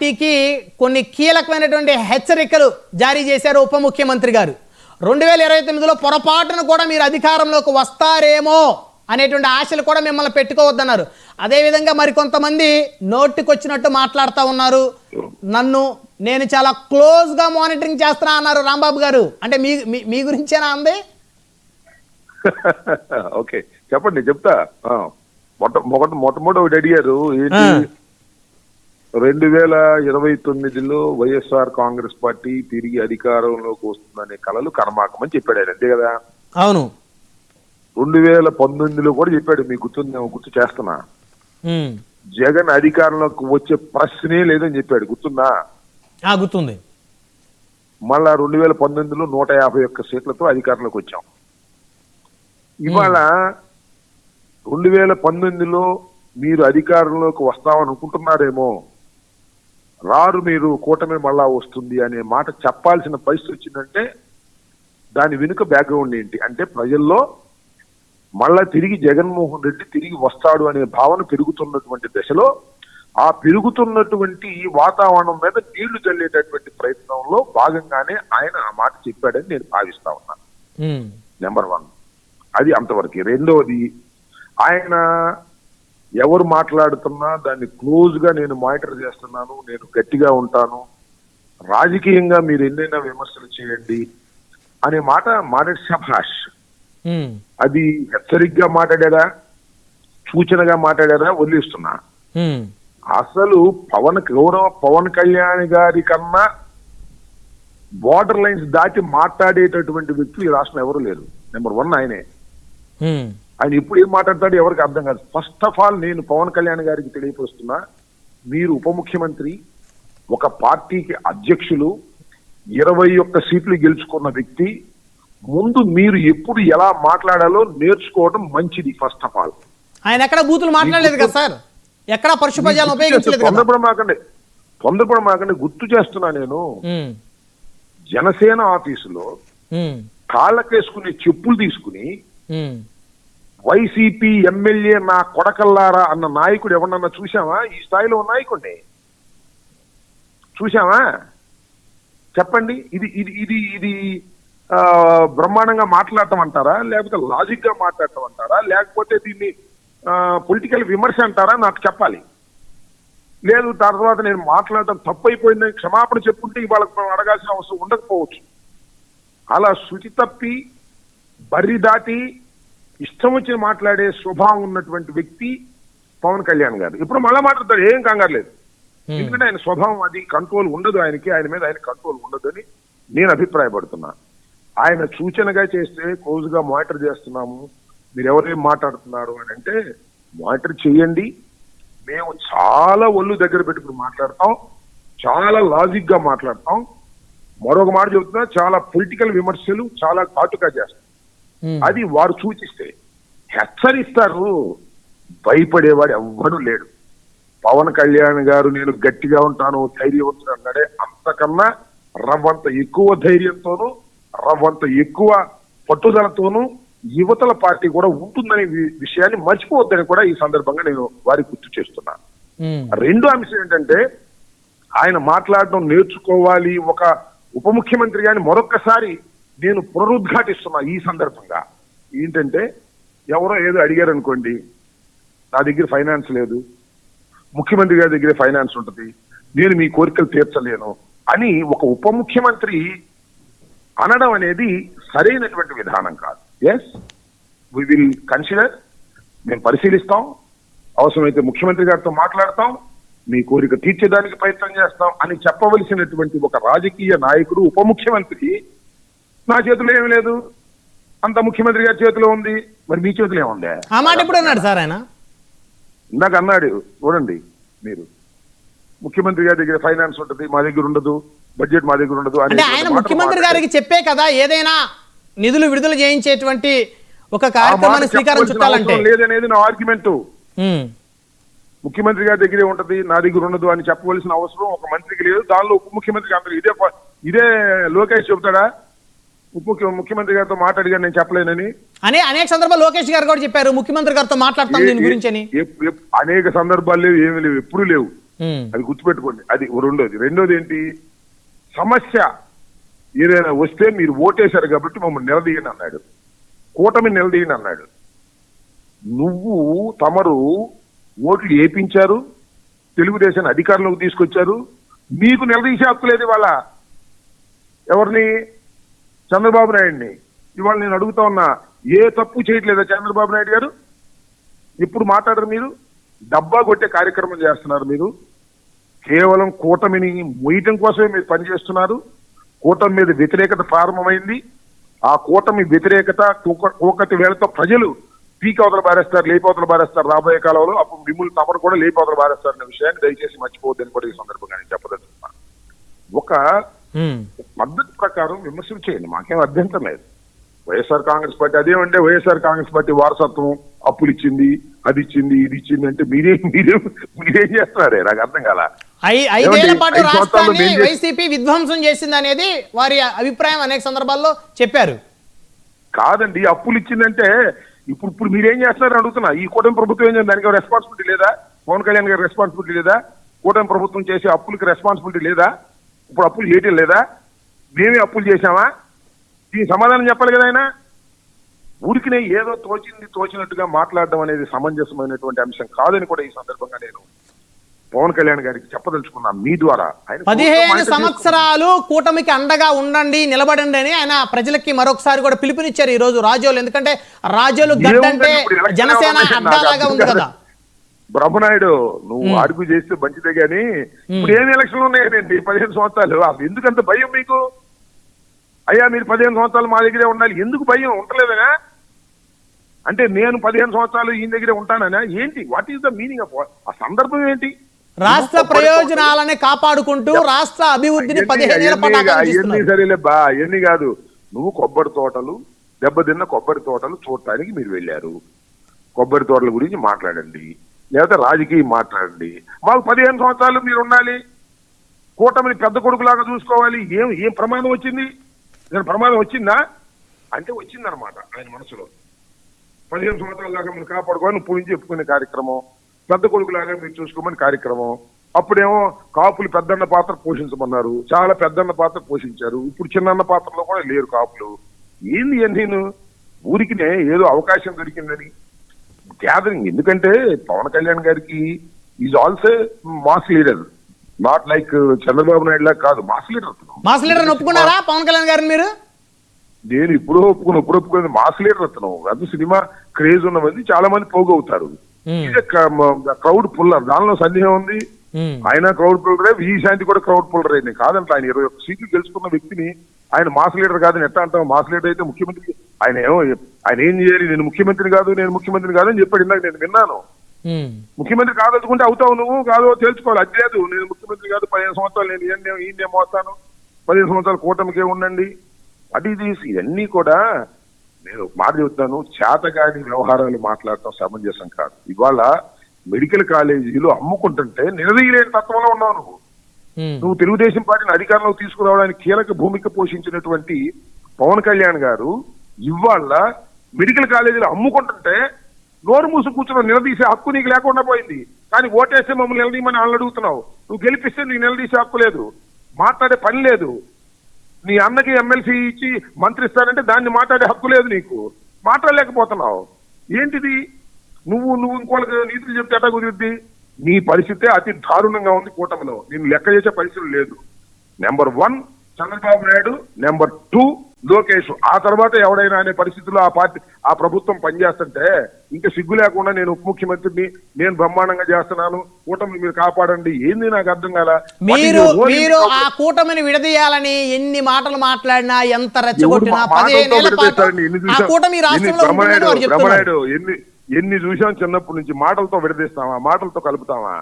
పార్టీకి కొన్ని కీలకమైనటువంటి హెచ్చరికలు జారీ చేశారు ఉప ముఖ్యమంత్రి గారు. 2029లో పొరపాటును కూడా మీరు అధికారంలోకి వస్తారేమో అనేటువంటి ఆశలు కూడా మిమ్మల్ని పెట్టుకోవద్దన్నారు. అదేవిధంగా మరికొంతమంది నోటికొచ్చినట్టు మాట్లాడుతూ ఉన్నారు. నేను చాలా క్లోజ్గా మానిటరింగ్ చేస్తున్నా అన్నారు రాంబాబు గారు. అంటే మీ గురించేనా అంది? ఓకే, చెప్పండి, చెప్తా. మొట్టమొదటి ఒకటి అడిగారు, ఏంటి 2029లో వైఎస్ఆర్ కాంగ్రెస్ పార్టీ తిరిగి అధికారంలోకి వస్తుందనే కలలు కర్మాకమని చెప్పాడు ఆయన, అంతే కదా? అవును. 2019లో కూడా చెప్పాడు, మీకు గుర్తు చేస్తున్నా. జగన్ అధికారంలోకి వచ్చే ప్రశ్నే లేదని చెప్పాడు, గుర్తుందా? గుర్తుంది. మళ్ళా 2019లో 151 సీట్లతో అధికారంలోకి వచ్చాం. ఇవాళ 2019లో మీరు అధికారంలోకి వస్తామని అనుకుంటున్నారేమో, రారు, మీరు కూటమి మళ్ళా వస్తుంది అనే మాట చెప్పాల్సిన పరిస్థితి వచ్చిందంటే దాని వెనుక బ్యాక్గ్రౌండ్ ఏంటి అంటే, ప్రజల్లో మళ్ళా తిరిగి జగన్మోహన్ రెడ్డి తిరిగి వస్తాడు అనే భావన పెరుగుతున్నటువంటి దశలో ఆ పెరుగుతున్నటువంటి వాతావరణం మీద నీళ్లు చల్లేటటువంటి ప్రయత్నంలో భాగంగానే ఆయన ఆ మాట చెప్పాడని నేను భావిస్తా ఉన్నాను. నెంబర్ 1 అది అంతవరకు. రెండవది, ఆయన ఎవరు మాట్లాడుతున్నా దాన్ని క్లోజ్ గా నేను మానిటర్ చేస్తున్నాను, నేను గట్టిగా ఉంటాను, రాజకీయంగా మీరు ఎన్నైనా విమర్శలు చేయండి అనే మాట శభాష్. అది హెచ్చరికగా మాట్లాడారా, సూచనగా మాట్లాడారా వదిలేస్తున్నా. అసలు పవన్ కళ్యాణ్ గారి కన్నా బార్డర్ లైన్స్ దాటి మాట్లాడేటటువంటి వ్యక్తులు ఈ రాష్ట్రం ఎవరు లేరు. నెంబర్ 1 ఆయనే. ఆయన ఇప్పుడు ఏం మాట్లాడతాడు ఎవరికి అర్థం కాదు. ఫస్ట్ ఆఫ్ ఆల్ నేను పవన్ కళ్యాణ్ గారికి తెలియపరుస్తున్నా, మీరు ఉప ముఖ్యమంత్రి, ఒక పార్టీకి అధ్యక్షులు, 21 సీట్లు గెలుచుకున్న వ్యక్తి, ముందు మీరు ఎప్పుడు ఎలా మాట్లాడాలో నేర్చుకోవడం మంచిది. ఫస్ట్ ఆఫ్ ఆల్ ఆయన ఎక్కడ బూతులు మాట్లాడలేదు కదా సార్, ఎక్కడ పరుషపదాలను ఉపయోగించలేదు. తొందరపడమాకండి, గుర్తు చేస్తున్నా. నేను జనసేన ఆఫీసులో కాళ్ళకేసుకునే చెప్పులు తీసుకుని వైసీపీ ఎమ్మెల్యే నా కొడకల్లారా అన్న నాయకుడు ఎవరన్నా చూసావా? ఈ స్థాయిలో ఉన్న నాయకుడిని చూసావా? చెప్పండి. ఇది ఇది ఇది ఇది బ్రహ్మాండంగా మాట్లాడటం అంటారా, లేకపోతే లాజిక్ గా మాట్లాడటం అంటారా, లేకపోతే దీన్ని పొలిటికల్ విమర్శ అంటారా? నాకు చెప్పాలి. లేదు తర్వాత నేను మాట్లాడటం తప్పైపోయిందని క్షమాపణ చెప్పుకుంటే ఇవాళ అడగాల్సిన అవసరం ఉండకపోవచ్చు. అలా శృతి తప్పి బర్రి దాటి ఇష్టం వచ్చి మాట్లాడే స్వభావం ఉన్నటువంటి వ్యక్తి పవన్ కళ్యాణ్ గారు. ఇప్పుడు మళ్ళా మాట్లాడతాడు, ఏం కంగారు లేదు. ఎందుకంటే ఆయన స్వభావం అది, కంట్రోల్ ఉండదు ఆయనకి, ఆయన మీద ఆయన కంట్రోల్ ఉండదు అని నేను అభిప్రాయపడుతున్నా. ఆయన సూచనగా చేస్తే క్లోజ్ గా మానిటర్ చేస్తున్నాము, మీరు ఎవరేం మాట్లాడుతున్నారు అని అంటే మానిటర్ చేయండి. మేము చాలా ఒళ్ళు దగ్గర పెట్టుకుని మాట్లాడతాం, చాలా లాజిక్ గా మాట్లాడతాం. మరొక మాట చెబుతున్నా, చాలా పొలిటికల్ విమర్శలు చాలా ఘాటుగా చేస్తాం. అది వారు సూచిస్తే. హెచ్చరిస్తారు, భయపడేవాడు ఎవ్వడూ లేడు. పవన్ కళ్యాణ్ గారు నేను గట్టిగా ఉంటాను, ధైర్యవంతుడు అన్నాడే, అంతకన్నా రవ్వంత ఎక్కువ ధైర్యంతోనూ రవ్వంత ఎక్కువ పట్టుదలతోనూ యువతల పార్టీ కూడా ఉంటుందనే విషయాన్ని మర్చిపోవద్దని కూడా ఈ సందర్భంగా నేను వారికి గుర్తు చేస్తున్నాను. రెండో అంశం ఏంటంటే, ఆయన మాట్లాడడం నేర్చుకోవాలి ఒక ఉప ముఖ్యమంత్రి గాని మరొక్కసారి నేను పునరుద్ఘాటిస్తున్నా ఈ సందర్భంగా. ఏంటంటే, ఎవరో ఏదో అడిగారు అనుకోండి, నా దగ్గర ఫైనాన్స్ లేదు, ముఖ్యమంత్రి గారి దగ్గర ఫైనాన్స్ ఉంటుంది, నేను మీ కోరికలు తీర్చలేను అని ఒక ఉప ముఖ్యమంత్రి అనడం అనేది సరైనటువంటి విధానం కాదు. ఎస్, వి విల్ కన్సిడర్, మేము పరిశీలిస్తాం, అవసరమైతే ముఖ్యమంత్రి గారితో మాట్లాడతాం, మీ కోరిక తీర్చేదానికి ప్రయత్నం చేస్తాం అని చెప్పవలసినటువంటి ఒక రాజకీయ నాయకుడు ఉప ముఖ్యమంత్రి నా చేతిలో ఏమి లేదు, అంత ముఖ్యమంత్రి గారి చేతిలో ఉంది, మరి మీ చేతిలో ఏముంది? ఆ మాట ఎప్పుడు అన్నాడు సార్ ఆయన? ఇందాక అన్నాడు, చూడండి మీరు, ముఖ్యమంత్రి గారి దగ్గర ఫైనాన్స్ ఉంటుంది, మా దగ్గర ఉండదు, బడ్జెట్ మా దగ్గర ఉండదు అంటే ఆయన ముఖ్యమంత్రి గారికి చెప్పే కదా ఏదైనా నిధులు విడుదల చేయించేటువంటి ఒక కార్యక్రమాన్ని శ్రీకారం చుట్టాలంటే లేదనేది నా ఆర్గ్యుమెంట్. ముఖ్యమంత్రి గారి దగ్గరే ఉంటది, నా దగ్గర ఉండదు అని చెప్పవలసిన అవసరం ఒక మంత్రికి లేదు. దానిలో ఉప ముఖ్యమంత్రికి అందరూ ఇదే లోకేష్ చెబుతాడా ముఖ్యమంత్రి గారితో మాట్లాడిగా నేను చెప్పలేనని? అనేక సందర్భాలు లోకేష్ గారు కూడా చెప్పారు, ముఖ్యమంత్రి గారితో మాట్లాడతాం దీని గురించి అని. అనేక సందర్భాలు లేవు, ఏమి లేవు, ఎప్పుడు లేవు. అది గుర్తుపెట్టుకోండి. అది రెండోది ఏంటి, సమస్య ఏదైనా వస్తే మీరు ఓటేశారు కాబట్టి మమ్మల్ని నిలదీయండి అన్నాడు, కూటమి నిలదీయండి అన్నాడు. తమరు ఓట్లు ఏపించారు, తెలుగుదేశాన్ని అధికారంలోకి తీసుకొచ్చారు, మీకు నిలదీసే హక్కు లేదు ఇవాళ. ఎవరిని? చంద్రబాబు నాయుడిని. ఇవాళ నేను అడుగుతా ఉన్నా, ఏ తప్పు చేయట్లేదా చంద్రబాబు నాయుడు గారు? ఇప్పుడు మాట్లాడరు మీరు, డబ్బా కొట్టే కార్యక్రమం చేస్తున్నారు మీరు. కేవలం కూటమిని మొయ్యటం కోసమే మీరు పనిచేస్తున్నారు. కూటమి మీద వ్యతిరేకత ప్రారంభమైంది. ఆ కూటమి వ్యతిరేకత ఒకటి వేళతో ప్రజలు పీకవతలు బారేస్తారు, లేపవతలు బారేస్తారు రాబోయే కాలంలో. అప్పుడు మిమ్మల్ని తమరు కూడా లేపవతలు బారేస్తారు అనే విషయాన్ని దయచేసి మర్చిపోవద్దని కూడా ఈ సందర్భంగా నేను చెప్పదలుచుకున్నాను. ఒక పద్ధతి ప్రకారం విమర్శలు చేయండి, మాకేం అభ్యంతరం లేదు. వైఎస్ఆర్ కాంగ్రెస్ పార్టీ అదేమంటే వైఎస్ఆర్ కాంగ్రెస్ పార్టీ వారసత్వం, అప్పులు ఇచ్చింది, అది ఇచ్చింది, ఇది ఇచ్చింది అంటే మీరేం చేస్తున్నారే? నాకు అర్థం కాల. 5 ఏళ్ల పాటు రాష్ట్రాన్ని వైసీపీ విధ్వంసం చేసింది అనేది వారి అభిప్రాయం అనేక సందర్భాల్లో చెప్పారు. కాదండి, అప్పులు ఇచ్చిందంటే ఇప్పుడు మీరేం చేస్తున్నారని అడుగుతున్నా. ఈ కూటమి ప్రభుత్వం ఏం చేయాలి? దానికి రెస్పాన్సిబిలిటీ లేదా? పవన్ కళ్యాణ్ గారి రెస్పాన్సిబిలిటీ లేదా? కూటమి ప్రభుత్వం చేసే అప్పులకి రెస్పాన్సిబిలిటీ లేదా? ఇప్పుడు అప్పులు చేయటం లేదా? మేమే అప్పులు చేశామా? దీనికి సమాధానం చెప్పాలి కదా ఆయన. ఊరికినే ఏదో తోచినట్టుగా మాట్లాడడం అనేది సమంజసమైనటువంటి అంశం కాదని కూడా ఈ సందర్భంగా నేను పవన్ కళ్యాణ్ గారికి చెప్పదలుచుకున్నాను మీ ద్వారా. 15 సంవత్సరాలు కూటమికి అండగా ఉండండి, నిలబడండి అని ఆయన ప్రజలకి మరొకసారి కూడా పిలుపునిచ్చారు ఈ రోజు రాజోలు. ఎందుకంటే రాజోలు గడ్డంటే జనసేన అడ్డాలాగా ఉంది కదా. బ్రహ్మనాయుడు, నువ్వు ఆర్గ్యూ చేస్తే మంచిదే గానీ ఇప్పుడు ఏమి ఎలక్షన్లు ఉన్నాయండి? 15 సంవత్సరాలు. ఎందుకంత భయం మీకు? అయ్యా మీరు 15 సంవత్సరాలు మా దగ్గరే ఉండాలి, ఎందుకు భయం? ఉండలేదనా? అంటే నేను 15 సంవత్సరాలు ఈయన దగ్గరే ఉంటానన్నా ఏంటి? What is the meaning of? ఆ సందర్భం ఏంటి? రాష్ట్ర ప్రయోజనాలని కాపాడుకుంటూ రాష్ట్ర అభివృద్ధిని 15 ఏళ్ల పాటు అవన్నీ సరేలే బా, అవన్నీ కాదు. నువ్వు కొబ్బరి తోటలు, దెబ్బతిన్న కొబ్బరి తోటలు చూడటానికి మీరు వెళ్ళారు. కొబ్బరి తోటల గురించి మాట్లాడండి, లేదా రాజకీయం మాట్లాడండి. మాకు 15 సంవత్సరాలు మీరు ఉండాలి, కూటమిని పెద్ద కొడుకులాగా చూసుకోవాలి. ఏం ప్రమాదం వచ్చింది? నేను ప్రమాదం వచ్చిందా అంటే వచ్చిందనమాట ఆయన మనసులో. 15 సంవత్సరాల దాకా మీరు కాపాడుకోవాలి, ఇప్పుడు నుంచి చెప్పుకునే కార్యక్రమం, పెద్ద కొడుకులాగా మీరు చూసుకోమని కార్యక్రమం. అప్పుడేమో కాపులు పెద్దన్న పాత్ర పోషించమన్నారు, చాలా పెద్దన్న పాత్ర పోషించారు. ఇప్పుడు చిన్నన్న పాత్రలో కూడా లేరు కాపులు. ఏంది నేను ఊరికినే ఏదో అవకాశం దొరికిందని గ్యాదరింగ్. ఎందుకంటే పవన్ కళ్యాణ్ గారికి is also mass leader, not like Chandrababu Naidu లాగా కాదు, మాస్ లీడర్. మాస్ లీడర్ ఒప్పుకున్నారా పవన్ కళ్యాణ్ గారిని మీరు? నేను ఇప్పుడు ఒప్పుకుని మాస్ లీడర్ అతను. అది సినిమా క్రేజ్ ఉన్న మంది చాలా మంది పోగవుతారు. క్రౌడ్ పుల్లర్, దానిలో సందేహం ఉంది. ఆయన క్రౌడ్ పుల్లరే, విజయశాంతి కూడా క్రౌడ్ పుల్లర్ అయింది కాదంట. ఆయన 21 సీట్లు గెలుచుకున్న వ్యక్తిని ఆయన మాస్ లీడర్ కాదని ఎట్లా అంటాం? మాస్ లీడర్ అయితే ముఖ్యమంత్రి ఆయన ఏం చేయాలి? నేను ముఖ్యమంత్రిని కాదు అని చెప్పాడు. ఇందాక నేను విన్నాను. ముఖ్యమంత్రి కాదనుకుంటే అవుతావు, నువ్వు కాదో తేల్చుకోవాలి. అది లేదు, నేను ముఖ్యమంత్రి కాదు, 15 సంవత్సరాలు నేను ఈయన మోస్తాను, 15 సంవత్సరాలు కూటమికే ఉండండి. ఇవన్నీ కూడా నేను మాట చెబుతాను, చేతగాని వ్యవహారాలు మాట్లాడటం సమంజసం కాదు. ఇవాళ మెడికల్ కాలేజీలు అమ్ముకుంటుంటే నిలదీయలేని తత్వంలో ఉన్నావు నువ్వు. తెలుగుదేశం పార్టీని అధికారంలోకి తీసుకురావడానికి కీలక భూమిక పోషించినటువంటి పవన్ కళ్యాణ్ గారు ఇవాళ మెడికల్ కాలేజీలు అమ్ముకుంటుంటే నోరు మూసు కూర్చున్న నిలదీసే హక్కు నీకు లేకుండా పోయింది. కానీ ఓటేస్తే మమ్మల్ని నిలదీయమని వాళ్ళని అడుగుతున్నావు. నువ్వు గెలిపిస్తే నీకు నిలదీసే హక్కు లేదు, మాట్లాడే పని లేదు. నీ అన్నకి ఎమ్మెల్సీ ఇచ్చి మంత్రి ఇస్తానంటే దాన్ని మాట్లాడే హక్కు లేదు నీకు, మాట్లాడలేకపోతున్నావు. ఏంటిది? నువ్వు ఇంకోళ్ళకి నీతులు చెప్తే ఎట్టా కుదిరిద్ది? నీ పరిస్థితే అతి దారుణంగా ఉంది కూటమిలో. నేను లెక్క చేసే పరిస్థితులు లేదు. Number 1 Chandrababu Naidu, number 2 Lokesh. ఆ తర్వాత ఎవడైనా అనే పరిస్థితుల్లో ఆ ప్రభుత్వం పనిచేస్తుంటే ఇంకా సిగ్గు లేకుండా నేను ఉప ముఖ్యమంత్రిని, నేను బ్రహ్మాండంగా చేస్తున్నాను, కూటమిని మీరు కాపాడండి. ఏంది నాకు అర్థం కాల. మీరు ఆ కూటమిని విడదీయాలని ఎన్ని మాటలు మాట్లాడినా, ఎంత రెచ్చగొట్టినా, 15 ఏళ్ల పాటు ఆ కూటమి రాష్ట్రంలో ఉంటుందని వారు చెప్తున్నారు. ఎన్ని చూసాం చిన్నప్పటి నుంచి. మాటలతో విడదీస్తావా? మాటలతో కలుపుతావా?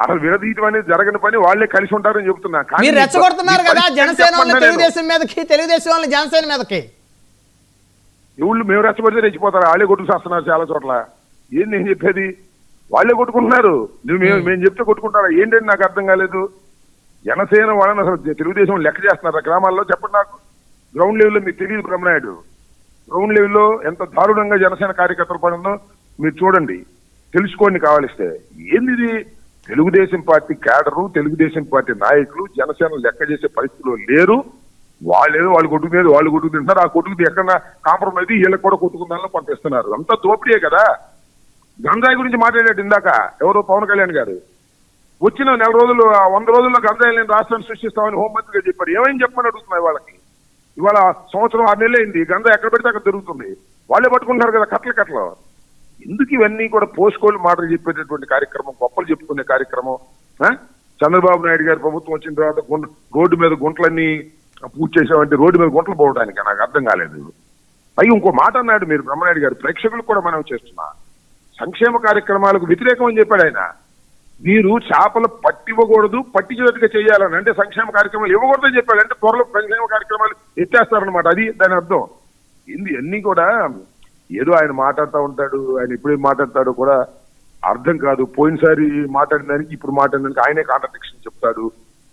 అసలు విడదీయటం అనేది జరగని పని. వాళ్ళే కలిసి ఉంటారని చెప్తున్నా. మీరు రెచ్చగొడుతున్నారు కదా జనసేన తెలుగుదేశం మీదకి, తెలుగుదేశం వాళ్ళని జనసేన మీదకి. ఎవళ్ళు మేము రెచ్చగొడితే రెచ్చిపోతారు, వాళ్ళే కొట్టుకు చేస్తున్నారు చాలా చోట్ల. ఏంది నేను చెప్పేది? వాళ్ళే కొట్టుకుంటున్నారు. మేము చెప్తే కొట్టుకుంటారా? ఏంటంటే నాకు అర్థం కాలేదు. జనసేన వాళ్ళని అసలు తెలుగుదేశం లెక్క చేస్తున్నారు గ్రామాల్లో? చెప్పండి నాకు. గ్రౌండ్ లెవెల్లో మీకు తెలియదు బ్రహ్మనాయుడు. గ్రౌండ్ లెవెల్లో ఎంత దారుణంగా జనసేన కార్యకర్తలు పడిందో మీరు చూడండి, తెలుసుకోండి కావాలిస్తే. ఏంది Telugu Desam party cadre, Telugu Desam party నాయకులు జనసేన లెక్క చేసే పరిస్థితిలో లేరు. వాళ్ళు కొట్టుకు మీద వాళ్ళు కొట్టుకు తింటున్నారు. ఆ కొట్టుకు ఎక్కడ కాంప్రమైజ్ వీళ్ళకి కూడా కొట్టుకుందాలో పంపిస్తున్నారు. అంతా దోపిడీయే కదా. గంజాయి గురించి మాట్లాడాడు ఇందాక ఎవరో పవన్ కళ్యాణ్ గారు. వచ్చిన 100 రోజులు 100 రోజుల్లో గంజాయి లేని రాష్ట్రాన్ని సృష్టిస్తామని హోంమంత్రిగా చెప్పారు. ఏమైంది చెప్పమని అడుగుతున్నాయి వాళ్ళకి. ఇవాళ సంవత్సరం 6 నెలలు అయింది. గంజాయి ఎక్కడ పెడితే అక్కడ జరుగుతుంది. వాళ్ళే పట్టుకుంటున్నారు కదా కట్టలు. ఎందుకు ఇవన్నీ కూడా పోస్కోలు మాటలు చెప్పేటటువంటి కార్యక్రమం, గొప్పలు చెప్పుకునే కార్యక్రమం? చంద్రబాబు నాయుడు గారి ప్రభుత్వం వచ్చిన తర్వాత రోడ్డు మీద గుంటలన్నీ పూర్తి చేసామంటే రోడ్డు మీద గుంటలు పోవడానికి నాకు అర్థం కాలేదు. పైగా ఇంకో మాట అన్నాడు మీరు బ్రహ్మనాయుడు గారు, ప్రేక్షకులకు కూడా మనం చేస్తున్నా, సంక్షేమ కార్యక్రమాలకు వ్యతిరేకం అని చెప్పాడు ఆయన. మీరు చేపలు పట్టివ్వకూడదు, పట్టించేట్టుగా చేయాలని, అంటే సంక్షేమ కార్యక్రమాలు ఇవ్వకూడదని చెప్పాడు. అంటే త్వరలో సంక్షేమ కార్యక్రమాలు ఎత్తేస్తారనమాట. అది దాని అర్థం. అన్ని కూడా ఏదో ఆయన మాట్లాడుతూ ఉంటాడు. ఆయన ఎప్పుడేం మాట్లాడతాడో కూడా అర్థం కాదు. పోయినసారి మాట్లాడిన దానికి ఇప్పుడు మాట్లాడిన దానికి ఆయనే కాంట్రడిక్షన్ చెప్తాడు.